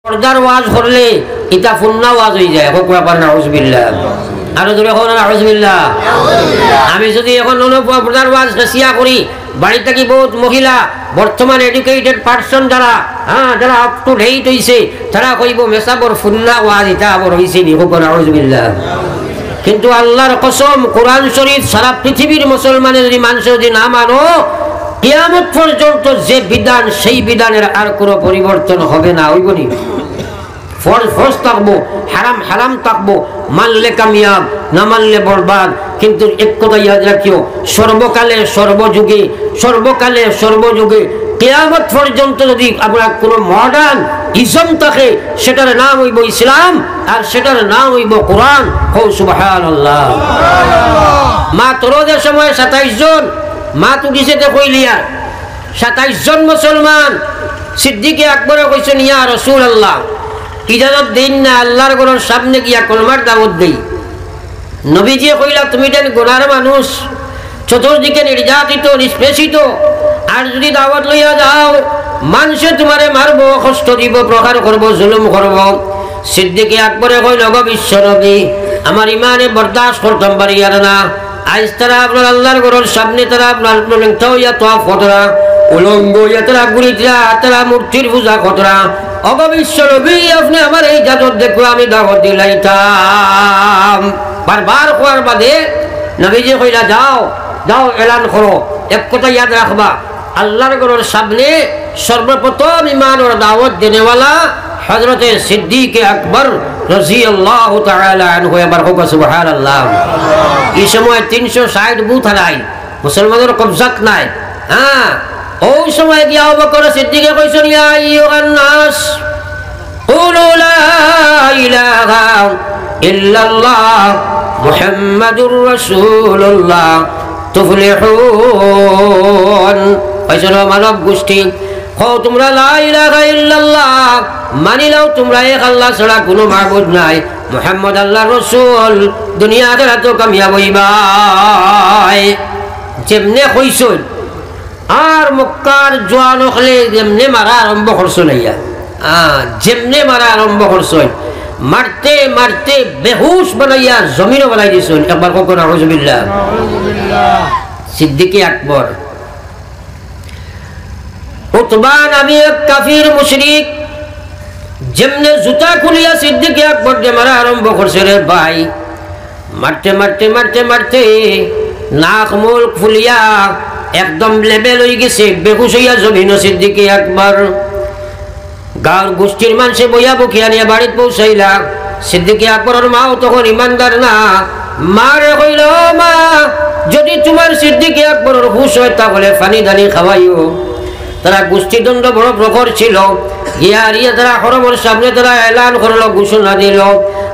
পর্দার ওয়াজ করলে ইটা ফুন্না ওয়াজ হয়ে যায়। হোক ব্যাপার নাউজুবিল্লাহ, আরো জোরে হোক নাউজুবিল্লাহ। আমি যদি এখন পর্দার ওয়াজ রসিয়া করি, বাড়িতে কি বহুত মহিলা বর্তমান এডুকেটেড পার্সন যারা যারা আপ টু ডেট হইছে তারা কইব মেসাবর ফুন্না ওয়াজ ইটা আবার হইছে নি। হোক নাউজুবিল্লাহ। কিন্তু আল্লাহর কসম, কোরআন শরীফ সারা পৃথিবীর মুসলমানের যদি মানুষ যদি না মানো, কিয়ামত পর্যন্ত যে বিধান সেই বিধানের আর কোনো পরিবর্তন হবে না। ওইবনি ফরজ ফরজ থাকবো, হারাম হারাম থাকবো, মানলে কামিয়াব, না মানলে বরবাদ। কিন্তু এক কথা ইয়াদ রাখিও, সর্বকালে সর্বযুগে, সর্বকালে সর্বযুগে কিয়ামত পর্যন্ত যদি আমরা কোনো মডার্ন ইজম থাকে, সেটার নাম হইব ইসলাম, আর সেটার নাম হইব কোরআন। হো সুবহানাল্লাহ। মা তোরদের সময় 27 জন মা তুলিছে কইলিয়া 27 জন মুসলমান সিদ্দিকে আকবরে কইছেন, ইয়া রাসূলুল্লাহ ইজাজত দিন না, আল্লাহর ঘরের সামনে গিয়া কলমার দাওয়াত দেই। নবীজি কইলা, তুমি দেন গুনার মানুষ, চতুর্দিকে নির্যাতিত নিষ্পেষিত, আর যদি দাওয়াত লইয়া যাও মানুষে তোমারে মারবো, কষ্ট দিব, প্রহার করবো, জুলুম করব। সিদ্দিকে আকবরে কইল, গো বিশ্ব নবী, আমার ইমানে বরদাস্ত করতাম পারি আর না। আজ তারা আপনার আল্লাহর ঘরের সামনে তারা আপনার খতরা উলঙ্গ তারা গুড়িতরা তারা মূর্তির পূজা খতরা। অবিশ্ব নবী, আপনি আমার এই জাদর দেখো, আমি দাওয়াত দিলাইতাম। বারবার খোয়ার বাদে নবীজি কইলা, যাও যাও এলান করো। এক কথা ইয়াদ রাখবা, আল্লাহর ঘরের সামনে সর্বপ্রথম ইমান ওর দাওয়াত দেনেওয়ালা হযরতে সিদ্দিক আকবর রাদিয়াল্লাহু তাআলা আনহু। এবার হোক সুবহানাল্লাহ। এই সময় 360 বুথ হারাই, মুসলমানের কবজাত নাই। ওই সময় গিয়া আবু বকর সিদ্দিকে কইছেন, ইয়া আইয়ুহান নাস কুলু লা ইলাহা ইল্লাল্লাহ মুহাম্মাদুর রাসূলুল্লাহ তুফলিহুন। কইছেন, মানব গোষ্ঠী, কও তোমরা লা ইলাহা ইল্লাল্লাহ মানিলাও, তোমরা এক আল্লাহ ছাড়া কোনো মাবুদ নাই, মুহাম্মদ আল্লাহর রাসূল, দুনিয়া আখিরাতে কামিয়াব হইবা। যেমনে কইছেন, আর মক্কার জোয়ান হলে যেমনে মারা আরম্ভ করছো নাইয়া, যেমনে মারা আরম্ভ করছো, মারতে মারতে বেহুশ বানাইয়া জমিনও বানাই দিছেন। একবার কখন নাউজুবিল্লাহ। সিদ্দিকে আকবর, উতবা নামে এক কাফির মুশরিক যেমনে জুতা খুলিয়া সিদ্দিকে আকবর যে মারা আরম্ভ করছে রে ভাই, মারতে মারতে মারতে মারতে নাক মুখ ফুলিয়া একদম লেবেল হয়ে গেছে, বেহুশ হইয়া জমিন সিদ্দিকে আকবর। গাঁর গোষ্ঠীর মানুষে বইয়া বকিয়া নিয়ে বাড়িতে পৌঁছাইলা। সিদ্দিকে আকবরের মাও তখন ইমানদার না, মারে কইল, মা যদি তোমার সিদ্দিকে আকবরের হুশ হয় তাহলে পানি দানি খাওয়াইও। তারা গোষ্ঠীদণ্ড বড় প্রখর ছিল, গিয়া তারা হরমের সামনে তারা এলান করলো, ঘোষণা দিল,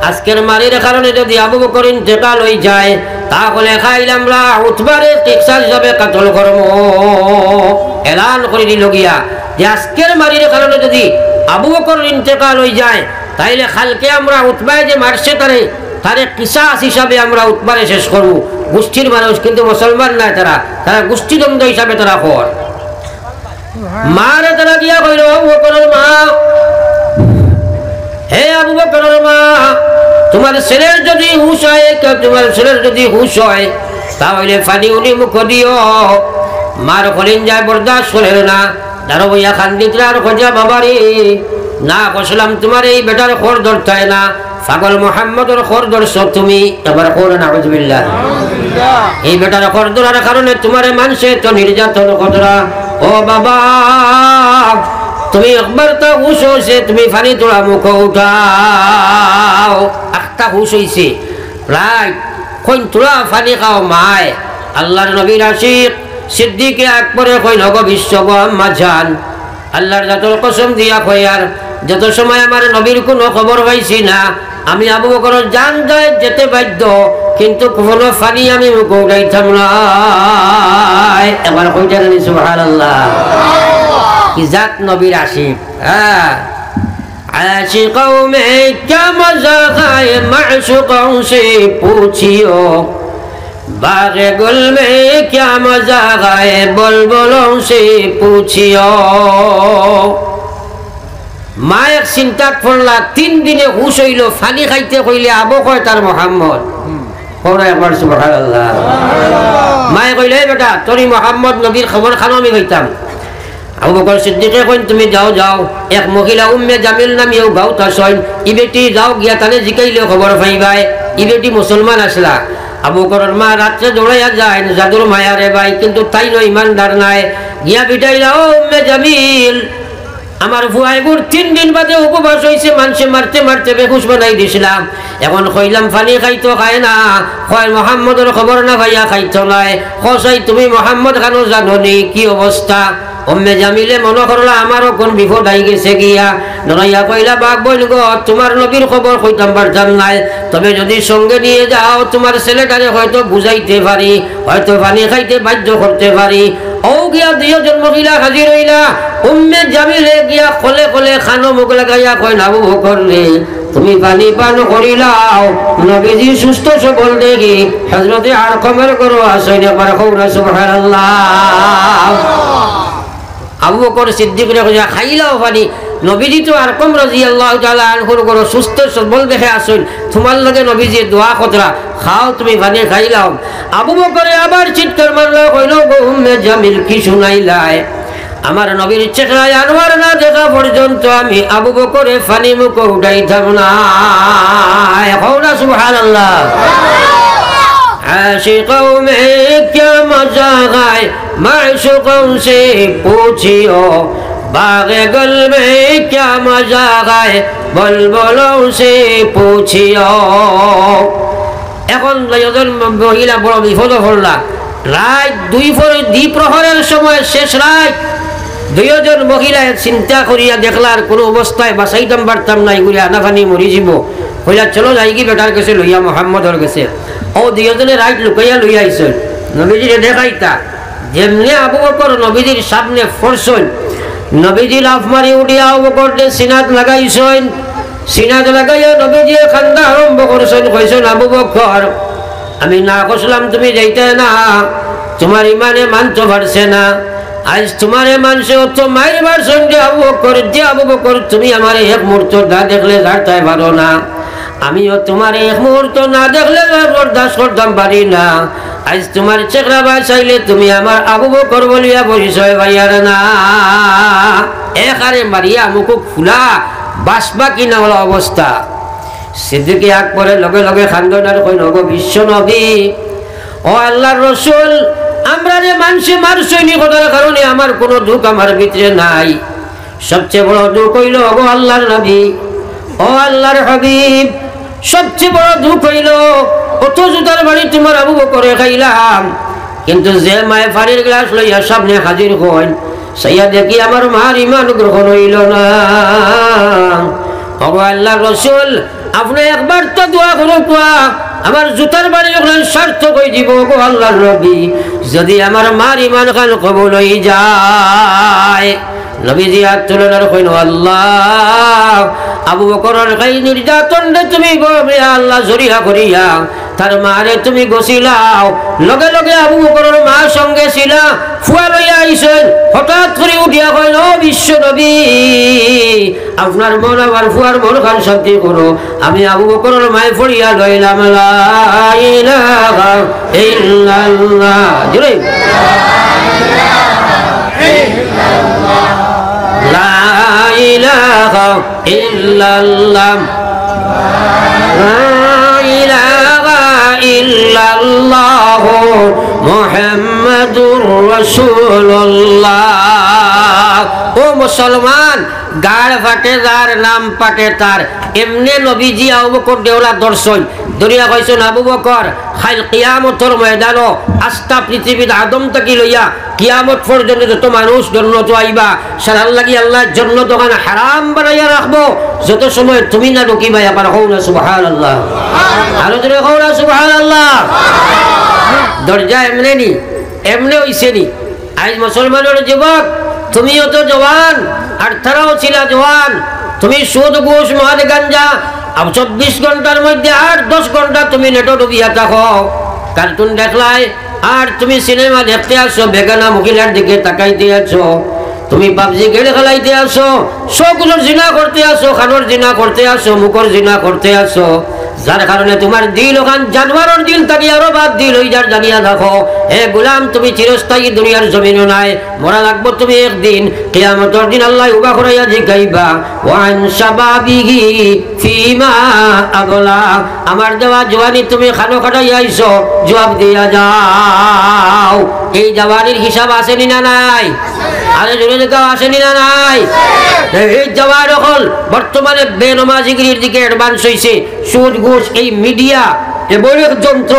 আজকের মারির কারণে যদি আবু বকর ইন্তেকাল হয়ে যায় তাহলে খাইলে আমরা উতবারে টিকসাস হিসাবে কাতল করব। এলান করে দিল গিয়া যে আজকের মারির কারণে যদি আবু বকর ইন্তেকাল হয়ে যায় তাইলে কালকে আমরা উতবায় যে মারছে তারে কিসাস হিসাবে আমরা উতবারে শেষ করব। গোষ্ঠীর মানুষ কিন্তু মুসলমান নাই, তারা গোষ্ঠীদ্বন্দ্ব হিসাবে তারা কর। মারে তারা গিয়া কইল, আবু বকরের মা, হে আবু বকরের মা, তোমার ছেলের যদি হুশ হয়, তোমার ছেলের যদি হুশ হয় তাহলে পানি উনি মুখ দিও। মার কলিন যায় বরদাস্ত করে না, দাঁড়ো বইয়া খান্দিতরা আর খোঁজা, বাবারে না কসলাম তোমার এই বেটার খোর ধরতে না, পাগল মোহাম্মদের খোর ধরছ তুমি। এবার খোর নাউজুবিল্লাহ। এই বেটার খোর ধরার কারণে তোমার মানুষে তো নির্যাতন কতরা। ও বাবা, তুমি একবার তো হুশ হয়েছে, তুমি পানি তোলা মুখ উঠাও। একটা হুশ হয়েছে, রাইট, কইন তোলা পানি খাও মায়। আল্লাহর নবীর আশিক সিদ্দিকে আকবরে কইল, গো বিশ্ব গো আম্মা জান, আল্লাহর জাতর কসম দিয়া কই, আর যত সময় আমার নবীর কোনো খবর পাইছি না, আমি আবু বকরের জান যায় যেতে বাধ্য, কিন্তু কোনো পানি আমি মুখ উঠাইতাম না। এবার কইটা জানি সুবহানাল্লাহ। কি জাত নবীর আশিক। आशिकों में क्या मजा है माशूकों से पूछियो, बागे गुल में क्या मजा है बुलबुलों से पूछियो। মা এক চিন্তা করলা 3 দিনে হুশ হইল ফানি খাইতে কইলে আবু কয় তার মোহাম্মদ কোন একবার সুবহানাল্লাহ মায়ে কইলে বেটা তোরি মোহাম্মদ নবীর খবর খানো আমি কইতাম আবু বকর সিদ্দিকে কইন তুমি যাও যাও এক মহিলা উম্মে জামিল নামিও গাও তাসইন ইবেটি যাও গিয়া তানে জিকাইলে খবর পাইবাই ইবেটি মুসলমান আসলা আবু বকরের মা রাত্রে দৌড়াইয়া যায় জাদুর মায়ারে ভাই কিন্তু তাই নয় ইমানদার নাই গিয়া বিটাইলা ও উম্মে জামিল আমার ফুয়াইগুর 3 দিন বাদে উপবাস হইছে মানুষে মারতে মারতে বেহুশ বানাই দিছিলাম এখন কইলাম পানি খাইতো খায় না কয় মোহাম্মদের খবর না ভাইয়া খাইতো নাই কসাই তুমি মোহাম্মদ খানো জানোনি কি অবস্থা উম্মে জামিলে মনে করলা আমারও কোন বিপদ আই গেছে গিয়া নরাইয়া কইলা বাপ বইল গো তোমার নবীর খবর কইতাম পারতাম নাই তবে যদি সঙ্গে নিয়ে যাও তোমার ছেলেটারে হয়তো বুঝাইতে পারি হয়তো পানি খাইতে বাধ্য করতে পারি ও গিয়া 2 জন মহিলা হাজির হইলা উম্মে জামিলে গিয়া কোলে কোলে খানো মুখ লাগাইয়া কয় না আবু বকর রে তুমি পানি পান করিলাও নবীজি সুস্থ সবল দেখি হযরতে আরকমের করো আসইন একবার কওনা সুবহানাল্লাহ আবু বকর সিদ্দিক রে কইয়া খাইলাও পানি নবীজি তো আরকম রাদিয়াল্লাহু তাআলা আনহুর করো সুস্থ সবল দেখে আসইন তোমার লগে নবীজি দোয়া কতরা খাও তুমি পানি খাইলাও আবু বকরে আবার চিৎকার মারলো কইলো গো উম্মে জামিল কি শুনাইলাই আমার নবীর চেহারায় আনোয়ার না দেখা পর্যন্ত আমি আবু বকরে পানি মুখ উঠাইতাম না এখন সুবহানাল্লাহ आशिकों में क्या मजा है माशूकों से पूछियो बागे गल में क्या मजा है बुलबुलों से पूछियो এখন লয়জন মহিলা বড় বিপদ হল্লা রাত 2 প্রহরের সময় শেষ রাত 2 জন মহিলা চিন্তা করিয়া দেখলার কোনো অবস্থায় বাঁচাইতাম পারতাম না এগুলি আনাফানি মরি যাব কইলা চলো যাই কি বেটার কাছে লইয়া মোহাম্মদর কাছে ও 2 জনে রাত লুকাইয়া লইয়া আইছেন নবীজিরে দেখাইতা যেমনি আবু বকর নবীজির সামনে ফরছন নবীজি লাফ মারি উঠিয়া আবু বকরকে সিনাত লাগাইছেন সিনাত লাগাইয়া নবীজি কান্দা আরম্ভ করছেন কইছেন আবু বকর আমি না কইলাম তুমি যাইতে না তোমার ইমানে মানতে পারছে না আজ তোমারে মানুষে অত মায়ের ভার্সন যে আবু বকর তুমি আমার এক মুহূর্ত না দেখলে যাইতে পারো না আমিও তোমার এক মুহূর্ত না দেখলে বরদাস্ত করতাম পারি না আজ তোমার চেহারা বাঁচাইলে তুমি আমার আবু বকর বলিয়া পরিচয় পাইয়ার না একারে মারিয়া মুখ ফুলা বাসবা কিনা হলো অবস্থা সিদ্দিকে আকবরে লগে লগে খান্দনার কই নগো বিশ্ব নবী ও আল্লাহর রাসূল আমরা যে মানুষে মারছইনি কথার কারণে আমার কোনো দুঃখ আমার ভিতরে নাই সবচেয়ে বড় দুঃখ হইল ও আল্লাহর নবী ও আল্লাহর হাবিব সবচেয়ে বড় দুঃখ হইল কত জুতার বাড়ি তোমার আবু বকরে খাইলাম কিন্তু যে মায়ে ফাড়ির গ্লাস লইয়া সামনে হাজির হইন সাইয়া দেখি আমার মার ইমান গ্রহণ হইল না ও আল্লাহর রাসূল আপনি একবার তো দোয়া করুন আমার জুতার বাড়ি যখন সার্থক হয়ে দিব গো আল্লাহর নবী যদি আমার মার ইমান খান কবুল হয়ে যায় নবীজি হাত তুলনার কইন আল্লাহ আবু বকরের গাই নির্যাতন তুমি আল্লাহ জরিয়া করিয়া তার মারে তুমি গছিলাও লগে লগে আবু বকরের মা সঙ্গে ছিলা ফুয়া লইয়া আইছেন হঠাৎ করে উঠিয়া কইল বিশ্ব নবী আপনার মন আমার ফুয়ার মন খান শান্তি করো আমি আবু বকরের মায়ে ফড়িয়া লইলাম লা ইলাহা ইল্লাল্লাহ জোরে লা ইলাহা ইল্লাল্লাহ লা ইলাহা ইল্লাল্লাহ মুহাম্মাদুর রাসূলুল্লাহ ও মুসলমান গাড় ফাটে যার নাম পাটে তার এমনি নবীজি আবু বকর দেওলা দর্শন দরিয়া কইছেন আবু বকর খাইল কিয়ামতের ময়দানও আস্থা পৃথিবীর আদম থেকে লইয়া কিয়ামত পর্যন্ত যত মানুষ জন্নত আইবা সারাল লাগি আল্লাহ জন্নত ওখানে হারাম বানাইয়া রাখবো যত সময় তুমি না ঢুকিবা আবার হও না সুবহানাল্লাহ আরো জোরে হও না সুবহানাল্লাহ দরজা এমনি নি এমনি হইছে নি আজ মুসলমানের যুবক তুমিও তো জওয়ান আর তারাও ছিলা জওয়ান তুমি সুদ ঘুষ মদ গাঞ্জা 24 ঘন্টার মধ্যে 8-10 ঘন্টা তুমি নেটো ডুবিয়া থাকো কার্টুন দেখলাই আর তুমি সিনেমা দেখতে আসো বেগানা মহিলার দিকে তাকাইতে আছো তুমি পাবজি গেড়ে খেলাইতে আসো, সবগুলোর জিনা করতে আসো, খানোর জিনা করতে আসো, মুখর জিনা করতে আসো, যার কারণে তোমার দিল ওখান জানোয়ারের দিল থাকি আরো বাদ দিল ওই যার জানিয়া দেখো হে গোলাম তুমি চিরস্থায়ী দুনিয়ার জমিনও নাই, মরা লাগবো তুমি একদিন। কিয়ামতের দিন আল্লাহ উবা করাইয়া জিগাইবা ওয়ান শাবাবিহি ফিমা আগলা, আমার দেওয়া জওয়ানি তুমি খানো খাটাইয়া আইছো, জবাব দিয়া যাও। এই জওয়ানির হিসাব আসেনি না নাই? আরে জোরে দেখাও আসেনি না নাই? এই জওয়ান হল বর্তমানে বেনমাজিগিরির দিকে অ্যাডভান্স হয়েছে। সুদ ঘুষ এই মিডিয়া এমন এক যন্ত্র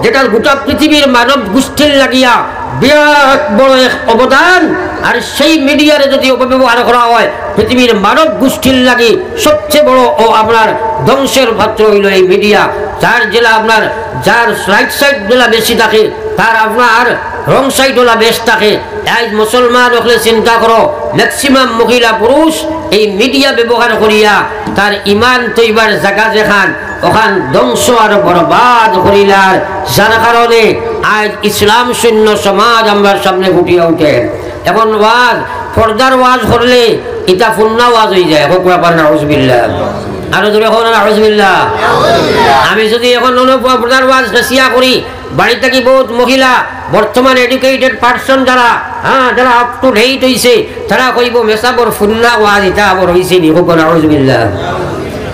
যেটা গোটা পৃথিবীর মানব গোষ্ঠীর লাগিয়া বিরাট বড় এক অবদান, আর সেই মিডিয়ারে যদি অপব্যবহার করা হয় পৃথিবীর মানব গোষ্ঠীর লাগি সবচেয়ে বড় ও আপনার ধ্বংসের পাত্র হইল এই মিডিয়া। যার জেলা আপনার যার রাইট সাইড গুলা বেশি থাকে তার আপনার রং সাইড ওলা বেশ থাকে। আজ মুসলমান হলে চিন্তা করো ম্যাক্সিমাম মহিলা পুরুষ এই মিডিয়া ব্যবহার করিয়া তার ইমান তৈবার জায়গা যেখান ওখান ধ্বংস আর বরবাদ করিলার, যার কারণে আজ ইসলাম শূন্য সমাজ আমরা সামনে ফুটিয়া উঠে। এখন ওয়াজ পর্দার ওয়াজ করলে এটা ফুন্না ওয়াজ হয়ে যায়। হোকরা পারেন আউযুবিল্লাহ, আরো জোরে হোক না আউযুবিল্লাহ। আমি যদি এখন পর্দার ওয়াজ হাসিয়া করি, বাড়ি থেকে বহুত মহিলা বর্তমান এডুকেটেড পার্সন যারা যারা আপ টু ডেট হইছে তারা কইব মেসাবর ফুন্না ওয়াজ এটা আবার হইছে নি, হোক না আউযুবিল্লাহ।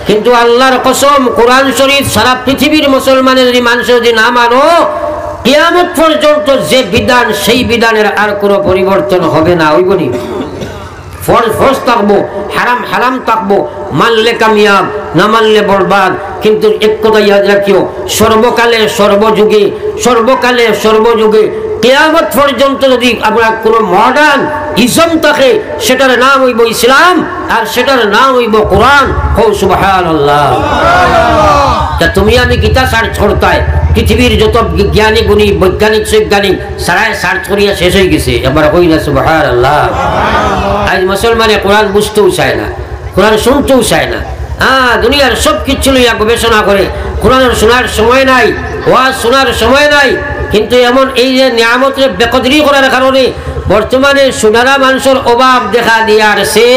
কিন্তু আল্লাহর কসম কোরআন শরীফ সারা পৃথিবীর মুসলমানের যদি মানুষ যদি না মানো কিয়ামত পর্যন্ত যে বিধান সেই বিধানের আর কোনো পরিবর্তন হবে না। হইবনি ফরজ ফরজ থাকবো, হারাম হারাম থাকবো, মানলে কামিয়াব না মানলে বরবাদ। কিন্তু এক কথা ইয়াদ রাখিও, সর্বকালে সর্বযুগে সর্বকালে সর্বযুগে কিয়ামত পর্যন্ত যদি আপনার কোনো মডার্ন ইসম থাকে সেটার নাম হইব ইসলাম আর সেটার নাম হইব কোরআন। হো সুবহানাল্লাহ। তা তুমি আমি গীতা সার্চ করতাই পৃথিবীর যত জ্ঞানী গুণী বৈজ্ঞানিক বৈজ্ঞানিক সারাই সার্চ করিয়া শেষ হয়ে গেছে। এবার কই না সুবহানাল্লাহ। আজ মুসলমানে কোরআন বুঝতেও চায় না, কোরআন শুনতেও চায় না। দুনিয়ার সব কিছু লইয়া গবেষণা করে, কোরআনের শোনার সময় নাই, ওয়াজ শোনার সময় নাই। কিন্তু এমন এই যে নিয়ামতের বেকদরি করার কারণে বর্তমানে সোনারা মানুষের অভাব দেখা দিয়া আসছে।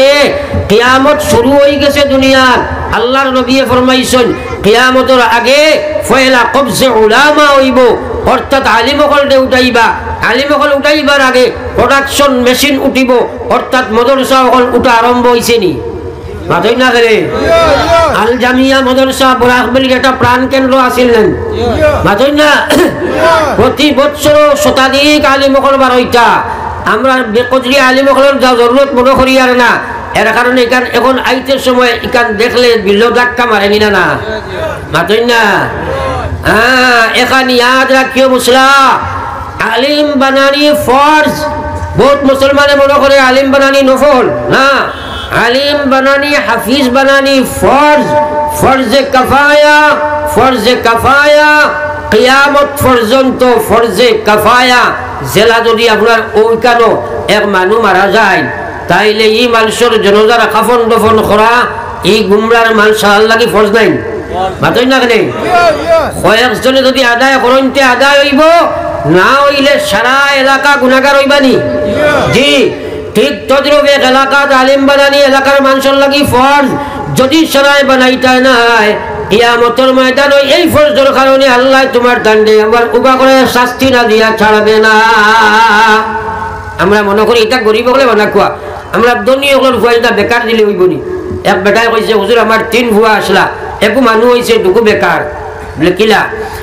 কিয়ামত শুরু হয়ে গেছে দুনিয়ার। আল্লাহর নবী ফরমাইছেন কিয়ামতের আগে ফয়লা কবজে উলামা হইব, অর্থাৎ আলিমকল উঠাইবা, আলিমকল উঠাইবার আগে প্রোডাকশন মেশিন উঠিব, অর্থাৎ মাদ্রাসা সকল উঠা আরম্ভ হয়েছে নি মাতই না গেলে। আল জামিয়া মাদ্রাসা বরাকবলির একটা প্রাণ কেন্দ্র আছিলেন মাতই না। প্রতি বছর শতাধিক আলিমকল বার হইতা। আমরা বেকদরি আলিমকলের যা জরুরত মনে করি আর না, এর কারণে এখান এখন আইতে সময় এখান দেখলে বিল্লো ধাক্কা মারেনি না না মাতই না। এখান ইয়াদ রাখিও মুসলা আলিম বানানি ফরজ। বহুত মুসলমানে মনে করে আলিম বানানি নফল না, আলিম বানানি হাফিজ বানানি ফরজ। ফরজে কাফায়া, ফরজে কাফায়া কিয়ামত পর্যন্ত ফরজে কাফায়া। জেলা যদি আপনার ওইখানো এক মানুষ মারা যায় তাইলে এই মানুষের জনজার কাফন দফন করা এই গুমরার মানুষ লাগি ফরজ নাই মাতই না কেন। কয়েকজনে যদি আদায় করতে আদায় হইব, না হইলে সারা এলাকা গুনাহগার হইবানি। জি ঠিক তদ্রুপ এক এলাকাত আলিম বানানি এলাকার মানুষের লাগি ফরজ। যদি সারায় বানাইতে নাই কিয়ামতের ময়দান এই ফরজের কারণে আল্লাহ তোমার দণ্ডে আমার উবা করে শাস্তি না দিয়া ছাড়বে না। আমরা মনে করি এটা গরিব হলে বানা কোয়া, আমরা ধনী হলের ভুয়াইটা বেকার দিলে হইবনি। এক বেটায় কইছে হুজুর আমার 3 ভুয়া আসলা, একু মানুষ হয়েছে দুকু বেকার। বলে কিলা?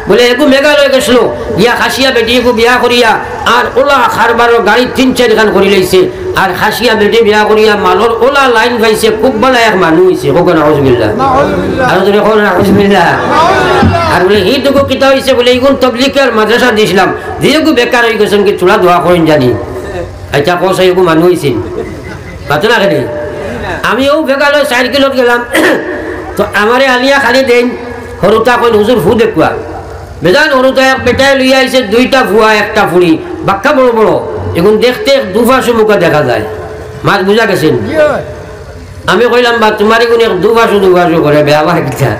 বলে একু মেঘালয় গেছিল গিয়া খাসিয়া বেটি একু বিয়া করিয়া আর ওলা খারবারও গাড়ি 3-4 খান করে লাইছে, আর খাসিয়া বেটি বিয়া করিয়া মালর ওলা লাইন পাইছে, খুব ভালো এক মানুষ হয়েছে। হোক নাউজুবিল্লাহ, আর যদি হোক নাউজুবিল্লাহ। আর বলে এইটুকু কিতা হয়েছে বলে এইগুন তবলিগের মাদ্রাসা দিয়েছিলাম, যেহেতু বেকার হয়ে গেছেন কি চুলা দোয়া করেন জানি। আচ্ছা কষা একু মানুষ হয়েছে পাতো না কেন? আমিও মেঘালয় 4 কিলোত গেলাম, তো আমারে আলিয়া খালি দেন সৰুতা কইন হুজুর ফু দেখুয়া বেজান। সৰুতা এক বেটায় লইয়া আইছে 2টা ভুয়া 1টা ফুড়ি বাক্কা বড় বড়, এখন দেখতে দুফাশো মুখা দেখা যায়। মাছ বুঝা গেছেন? আমি কইলাম বা তোমার এগুন এক দুফাশো করে বেয়া বা কিতা?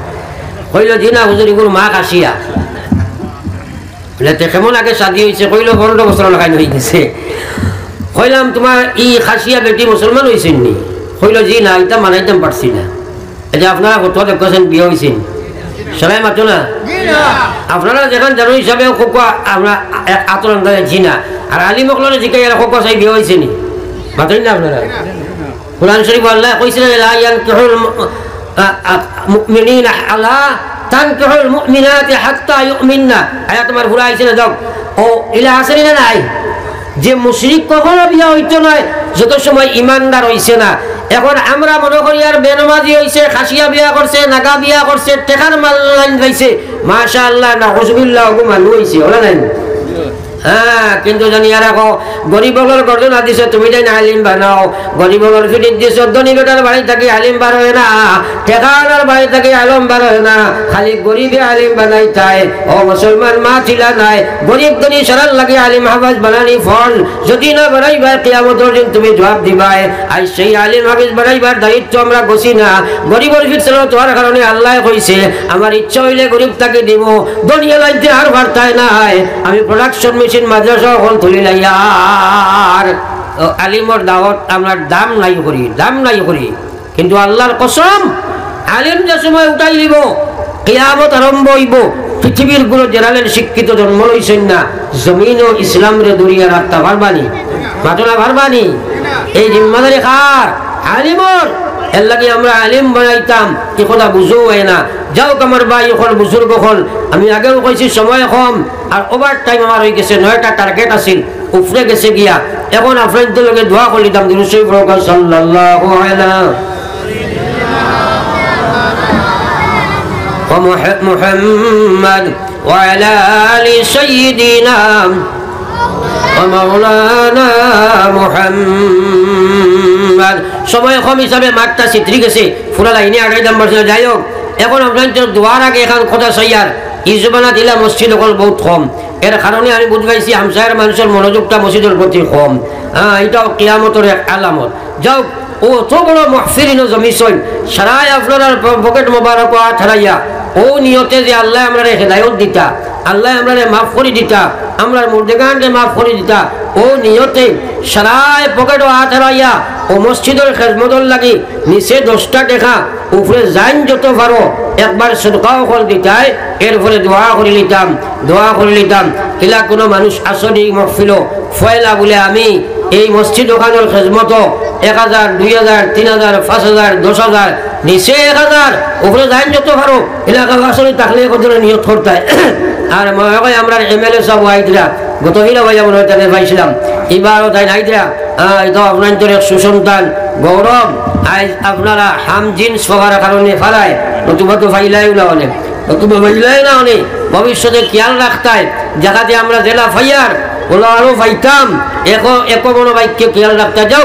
কইল জি না হুজুর এগুন মা কাশিয়া। বলে কেমন আগে শাদি হয়েছে? কইল 15 বছর লাগাই হয়ে গেছে। কইলাম তোমার ই খাসিয়া বেটি মুসলমান হয়েছেন নি? কইল জি না, এটা মানাইতাম পারছি না। এটা আপনারা কত দেখছেন বিয়ে হয়েছেন সবাই মাতো না? আপনারা যেখান জানো হিসাবে খোকা আমরা আতরণ জি না। আর আলী মকলনে জিকাই খোকা চাই বিয়ে হয়েছে নি? মাতেন না আপনারা? কুরআন শরীফ আল্লাহ কইছেন লা ইয়ানকিহুল মুমিনিনা আলা তানকিহুল মুমিনাতি হাত্তা ইউমিননা। আয়াত আমার পুরা আইছে না? যাও ও ইলা আসেন না নাই যে মুশরিক কখনো বিয়া হইতো নয় যত সময় ইমানদার হইছে না। এখন আমরা মনে করি আর বেনমাজি হইছে, খাসিয়া বিয়া করছে, নাগা বিয়া করছে, টেকার মাল লাইন গাইছে, মাশাআল্লাহ না হুজুবিল্লাহ গো মানু হইছে ওলা নাই। হ্যাঁ, কিন্তু জানি আর এখন গরিবগর গর্দনা দিছে তুমি তাই না আলিম বানাও, গরিবগর ফিটির দিছ ধনী বেটার বাড়ি থাকি আলিম বার হয় না, ঠেকানার বাড়ি থাকি আলম বার হয় না, খালি গরিবে আলিম বানাই তাই। ও মুসলমান মা ছিলা নাই, গরিব ধনী সরাল লাগে আলিম হাফাজ বানানি ফল যদি না বানাইবার কিয়ামতের দিন তুমি জবাব দিবাই। আর সেই আলিম হাফিজ বানাইবার দায়িত্ব আমরা গছি না। গরিবর ফিরছিল তোমার কারণে আল্লাহ কইছে আমার ইচ্ছা হইলে গরিব তাকে দিব, ধনিয়া লাইতে আর বার্তায় নাই, আমি প্রোডাকশন মাদ্রাসা হল তুলি লাইয়ার আলিমর দাওয়াত আমরা দাম নাই করি, দাম নাই করি। কিন্তু আল্লাহর কসম আলিম যে সময় উঠাই দিব কিয়ামত আরম্ভ হইব, পৃথিবীর গুলো জেনারেল শিক্ষিত জন্ম লইছেন না, জমিন ও ইসলাম রে দুনিয়া রাখতে পারবানি, মাতলা পারবানি। এই জিম্মাদারি কার? আলিমর। এর লাগে আমরা আলিম বানাইতাম এ কথা বুঝো হয় না। যাও আমার ভাই হল বুজুর্গ হল, আমি আগেও কইছি সময় কম আর ওভার টাইম আমার হয়ে গেছে, 9টা টার্গেট আছিল উপরে গেছে গিয়া। এখন আপনাদের লগে দোয়া করিতাম দুরূদ শরীফ পড়ো সাল্লাল্লাহু আলাইহি মুহাম্মদ ওয়া আলা আলি সাইয়্যিদিনা ওয়া মাওলানা মুহাম্মদ। সময় কম হিসাবে মাঠটা চিত্রি গেছে, পুরা লাইনে আগাইতাম পারছিল। যাই হোক, এখন আপনার দোয়ার আগে এখন কথা চাইয়ার ই জমানা দিলা মসজিদ অকল বহুত কম, এর কারণে আমি বুঝ পাইছি হামসায়ের মানুষের মনোযোগটা মসজিদের প্রতি কম। হ্যাঁ, এটাও কিয়ামতের এক আলামত। যাও ও তো বড় মহফিলিনও জমিছইন সারাই আপনার পকেট মোবারক ছাড়াইয়া ও নিয়তে যে আল্লাহ আমরা হেদায়ত দিতা, আল্লাহ আমরা মাফ করে দিতা, আমরা মুর্দেগানকে মাফ করে দিতা, ও নিয়তে সারাই পকেটও হারাইয়া ও মসজিদের খেজমতর লাগি নিচে 10টা টাকা উপরে যাইন যত পারো একবার সদকাও করে দিতাই, এর ফলে দোয়া করে নিতাম, দোয়া করে নিতাম। এলা কোনো মানুষ আসনি মহফিল ফয়লা বলে আমি এই মসজিদ ওখানের খেজমত 1000, 2000, 3000, 5000, 10000 নিচে 1000 উপরে যাইন যত পারো এলাকা আসলে থাকলে কত নিয়ত করতে। আর আমরা এমএলএ সব আইতরা গত হিলা ভাইয়া মনে হয় তাদের পাইছিলাম, এবারও তাই নাইতরা। এটা আপনার এক সুসন্তান গৌরব আজ আপনারা হাম জিন্স হওয়ার কারণে ফালায়, নতুবা তো ফাইলাই না অনেক, নতুবা ফাইলাই না অনেক, ভবিষ্যতে খেয়াল রাখতায় যাতে আমরা জেলা ফাইয়ার ওলা আরো পাইতাম। এক মনো বাইককে খেয়াল রাখতে যাও।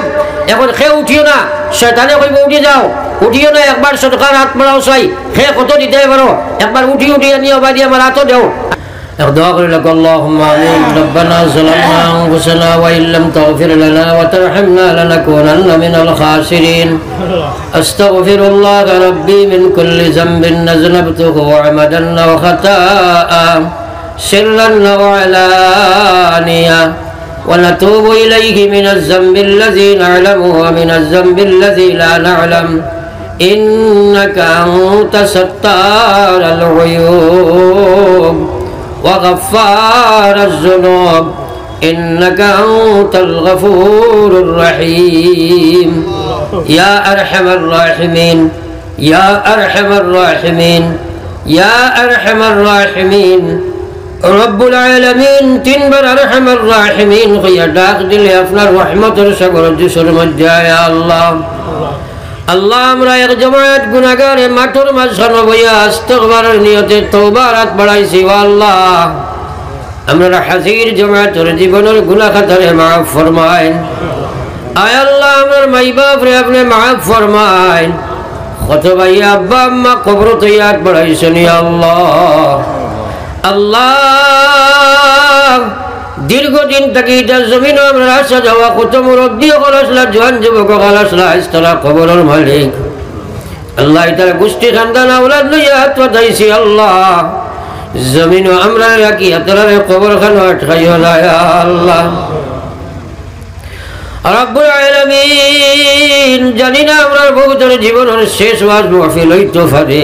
এখন খেয়ে উঠিও না, শয়তানে কইব উঠে যাও, উঠিও না, একবার সরকার হাত মারাও চাই, খেয়ে কত দিতে পারো, একবার উঠিয়ে নিয়ে বাড়ি আমার হাতও দেও। دعا قل لك اللهم آمين. ربنا ظلمنا أنفسنا وإن لم تغفر لنا وترحمنا لنكونن من الخاسرين. أستغفر الله ربي من كل ذنب أذنبته عمدا وخطأ سرا وعلانية ونتوب إليه من الذنب الذي نعلم ومن الذنب الذي لا نعلم إنك أنت ستار العيوب وغفار الذنوب إنك أنت الغفور الرحيم يا أرحم الراحمين يا أرحم الراحمين يا أرحم الراحمين رب العالمين تنبر أرحم الراحمين خيادات دل أفنى رحمة رسول جسر مجا يا الله আল্লাহ আমরা এক জামায়াত গুনাহগার মাঠের মাঝখানে বইয়া ইস্তিগফারের নিয়তে তওবারাত বাড়াইছি। আল্লাহ আমরা হাজির জামায়াতের জীবনের গুনাহ খাতারে মাফ ফরমাইন। আয় আল্লাহ আমার মাই বাপ রে আপনি মাফ ফরমাইন। কত ভাই আব্বা আম্মা কবর তৈয়ার বাড়াইছেন আল্লাহ। আল্লাহ দীর্ঘদিন থাকি এটা জমিন আমরা আসা যাওয়া কত মুরব্বী আসলা, জোয়ান যুবক আসলা, তারা কবরের মালিক আল্লাহ, তারা গোষ্ঠী খানদান আওলাদ লইয়া আত্মাইছি আল্লাহ। জমিন আমরা রাখি আপনারা কবর খান আটকাইও না আল্লাহ। রব্বুল আলামিন জানি না আমরা বহুতর জীবনের শেষ ওয়াজ মাহফিল হইতে পারে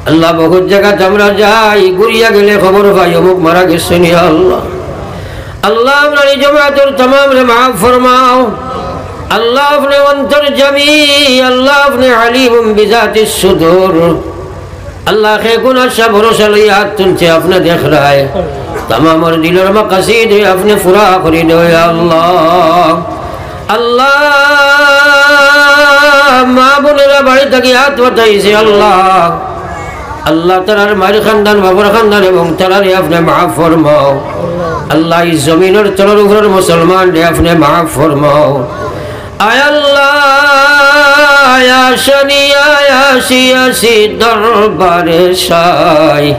আল্লাহ বহুত জায়গাতে আমরা যাই ঘুরিয়া গেলে খবর পাই অমুক মারা গেছে নি আল্লাহ আল্লাহ আমরা এই জামাতের तमाम রে মাফ ফরমাও अल्लाह अपने अंतर जमी अल्लाह अपने अलीम बिजातिस सुदूर अल्लाह के गुनाह से भरोसा लिया तुमसे अपने देख रहा है तमाम और दिल और मकसीद अपने पूरा करी दो या अल्लाह अल्लाह माँ बोलेरा बड़ी तकी हाथ बताई से अल्लाह अल्लाह तरार मारी खानदान बाबर खानदान एवं तरार अपने माफ फरमाओ अल्लाह इस जमीन और तरार ऊपर मुसलमान ने अपने माफ फरमाओ आय अल्लाह या शनि या सियासी दरबारे साई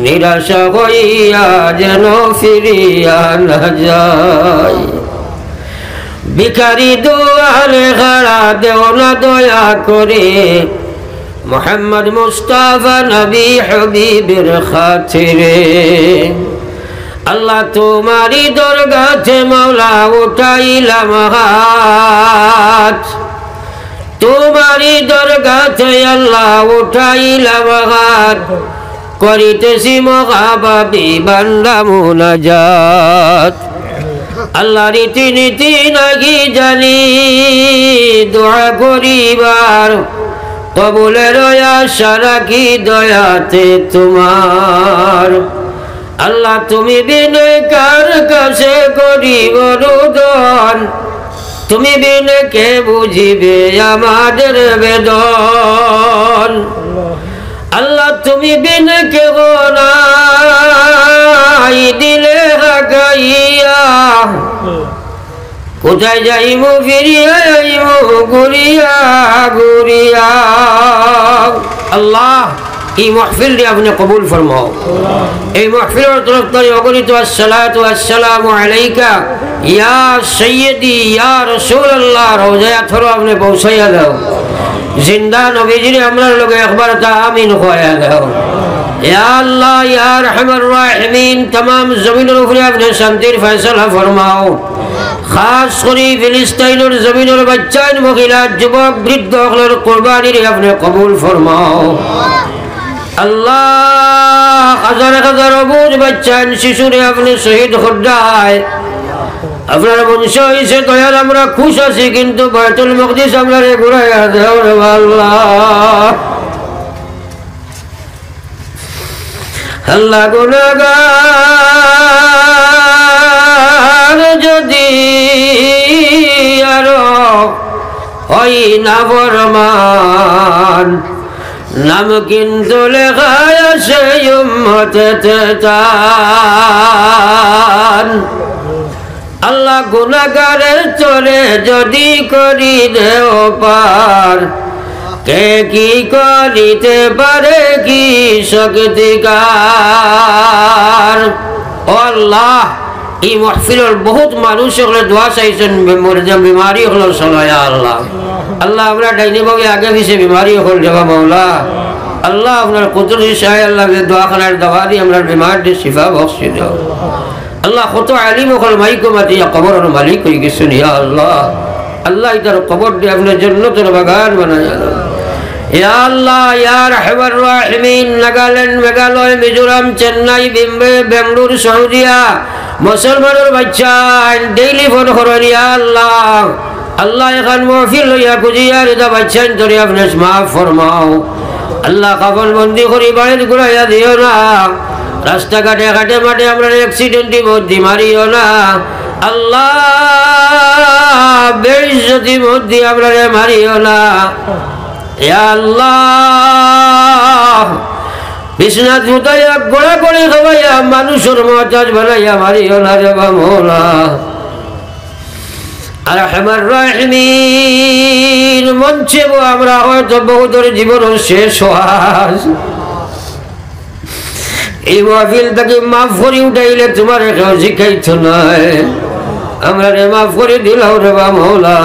निराशा হইয়া যেন ফিরিয়া না যাই ভিখারি দুয়ারে খাড়া দেও না দয়া করে মোহাম্মদ মুস্তাফা নবী হাবিবের খাতিরে अल्लाह तुम्हारी दरगाह मौला उठाइलाम हाथ तुम्हारी दरगाह अल्लाह उठाइलाम हाथ करितेছি মহাবাবি বান্দা মুনাজাত আল্লাহ রীতি নীতি নাকি জানি দোয়া করিবার কবুলের আশা রাখি দয়াতে তোমার अल्लाह तुमी बिन कार कासे करिब रुदन तुमी बिन के बुझिबे आमादेर बेदन अल्लाह तुमी बिन के गोनाई दिले हागाइया कोथाय जाइमु फिरिया आइमु घुरिया घुरिया अल्लाह महफिल अपने कबूल फरमाओ महफिल तरफ अगणित अस्सलातु वस्सलामु अलैका या सय्यदी या रसूल अल्लाह रोज़ा थरो अपने पहुँचाया दाओ जिंदा नबीजी हमरा लोग अखबार ता आमीन खोया दाओ या अल्लाह या रहमान रहीमीन तमाम ज़मीनों पर अपने शांतिर फैसला फरमाओ खास करी फिलिस्तीन और ज़मीन और बच्चा महिला युवक वृद्ध कुर्बानी अपने कबूल फरमाओ अल्लाह हजार हजार अबूझ बच्चा शिशुरे अपने शहीद खुदाय अपना वंश से दयाल আমরা খুশ আছি কিন্তু বাইতুল মুকদ্দিস আমরা রে ঘুরাইয়া দাও রে আল্লাহ আল্লাহ গুনাহগার যদি আর হই না ফরমান नाम किन्तु लेखाया से अल्लाह गुनाहगारे चले जदि करी देओ पार के की करिते पारे की शक्तिकार अल्लाह ई महफिलर बहुत मानुष दुआ चाइছেন बीमारी हलो सलाया अल्लाह अल्लाह हमरा डाइनी बाबू आगे पीछे बीमारी हल देवा मौला अल्लाह अपना कुदरत से अल्लाह के दुआ खानार दवा दी हमरा बीमार दे शिफा बख्श दो अल्लाह खुद आलिम हल माई को मत या कब्र और मालिक होई के सुनिया अल्लाह अल्लाह इधर कब्र दे अपने जन्नत और बागान बनाया या अल्लाह या रहमान रहीमीन नागालैंड मेघालय मिजोरम चेन्नई बम्बे बेंगलुरु सऊदीया मुसलमानों बच्चा डेली फोन करो या अल्लाह अल्लाह एखान महफिल लइया खुजिया रिदा बच्चा तोरे अपने माफ फरमाओ अल्लाह कफन बंदी करी बाहर घुराइया दियो ना रास्ता घाटे घाटे माटे हमरा एक्सीडेंट मध्य मारियो ना अल्लाह बेइज्जती मध्य हमरा मारियो ना या अल्लाह बिस्नात उताया गोड़ा गोड़ी खवाया मानुषर मोहताज बनाया मारियो ना रे मौला रहमान रहीमीन मंचे वो हमरा হয়তো বহুতর জীবন শেষ হওয়ার এই মাহফিল থেকে মাফ করে উঠাইলে তোমার কেউ শিখাইতো না আমরা রে মাফ করে দিলাও রে মৌলা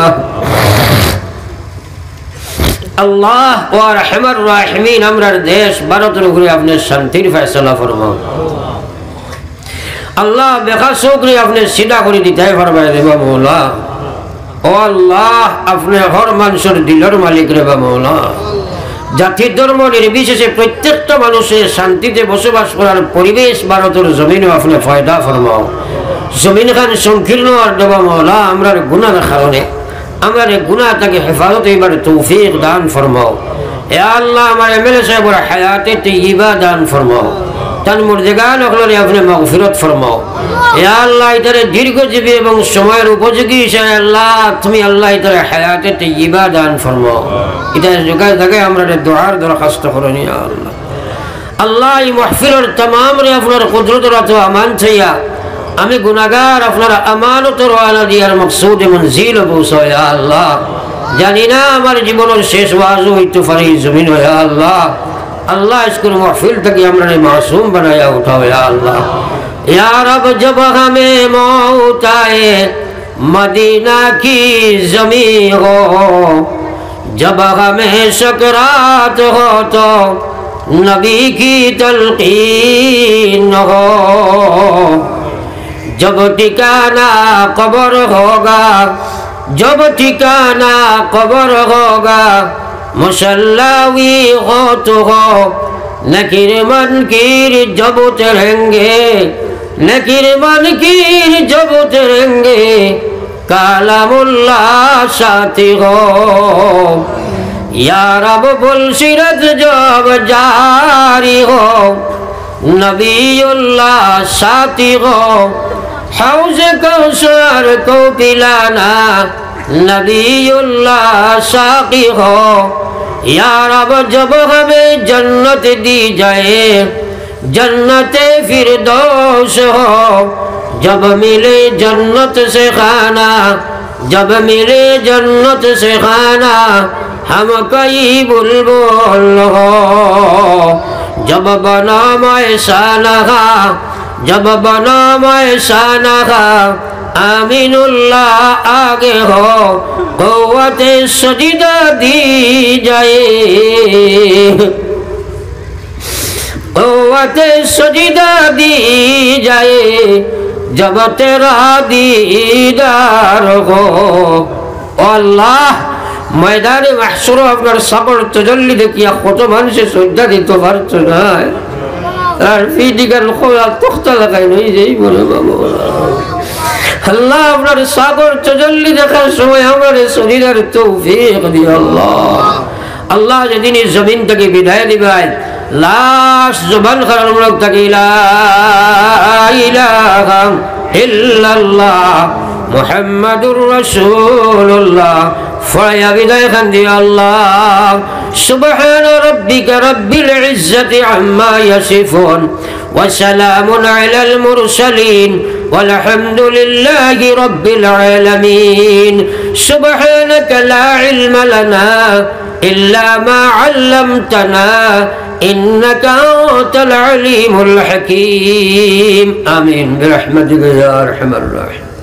अल्लाह व रहमान रहीमीन আমরার দেশ ভারতের উপরে আপনি শান্তির ফয়সালা ফরমাও अल्लाह बेखा शुक्रिया अपने सीधा कर दीता है फरमाए मौला ও আল্লাহ আপনি হর মানুষের দিলের মালিক রে বা মৌলা জাতি ধর্ম নির্বিশেষে প্রত্যেকটা মানুষের শান্তিতে বসবাস করার পরিবেশ ভারতের জমিনও আপনি ফায়দা ফরমাও জমিন খান সংকীর্ণ আর দেবা মৌলা আমরা গুনার কারণে আমরা গুনাহ থেকে হেফাজত এবার তৌফিক দান ফরমাও এ আল্লাহ আমার এমএলএ সাহেবের হায়াতে তৈয়বা দান ফরমাও তার মুর্দেগান ওগুলোরে আপনি মাগফিরত ফরমাও এ আল্লাহ ইতারে দীর্ঘজীবী এবং সময়ের উপযোগী হিসেবে আল্লাহ তুমি আল্লাহ ইতারে হায়াতে তৈয়বা দান ফরমাও ইতার যোগায় থাকে আমরা দোয়ার দরখাস্ত করনি আল্লাহ আল্লাহ এই মাহফিলের तमाम রে আপনার কুদরতের আতো আমান চাইয়া আমি গুনাহগার আপনার আমানতের ওয়ালা দিয়ার মকসুদ মনজিল পৌঁছায় ইয়া আল্লাহ জানি না আমার জীবনের শেষ ওয়াজ হইতে পারে জমিন ইয়া আল্লাহ अल्लाह इसको महफिल तक हमने मासूम बनाया उठाओ या अल्लाह या रब जब हमें मौत आए मदीना की ज़मी हो जब हमें सकरात हो तो नबी की तलकीन हो जब ठिकाना कब्र होगा जब ठिकाना कब्र होगा मुसल्लावी हो तो हो नकीर मनकीर जब उतरेंगे नकीर मनकीर जब उतरेंगे कालामुल्लाह साथी हो या रब बुलसिरत जब जारी हो नबीउल्लाह साथी हो हौज कौसर को पिलाना नबीउल्लाह साकी हो या रब जब हमें जन्नत दी जाए जन्नत फिरदौस हो जब मिले जन्नत से खाना जब मिले जन्नत से खाना हम कई बुलबुल हो जब बना मैसाना जब बना मैसाना आमीनुल्लाह आगे हो क़ुव्वते सजदा दी जाए क़ुव्वते सजदा दी जाए जब तेरा दीदार हो अल्लाह मैदाने महशर আপনার সাবর তজল্লি দেখিয়া কত মানুষে শ্রদ্ধা দিতে পারছো না আর ফিদিগার খোলা তখতা লাগাই নই যেই বলে বাবা अल्लाह अपना सागर तजल्ली देखा समय हमारे शरीर तौफीक दिया अल्लाह जदीन जमीन तक विदाय दिवाय लाश जुबान खरल मुल्क तक ला इलाहा इल्लल्लाह मुहम्मदुर रसूलुल्लाह फया विदाय खान दिया अल्लाह सुबहान रब्बिका रब्बिल इज्जति अम्मा यसिफून وسلام على المرسلين والحمد لله رب العالمين سبحانك لا علم لنا إلا ما علمتنا إنك أنت العليم الحكيم آمين برحمتك يا أرحم الراحمين.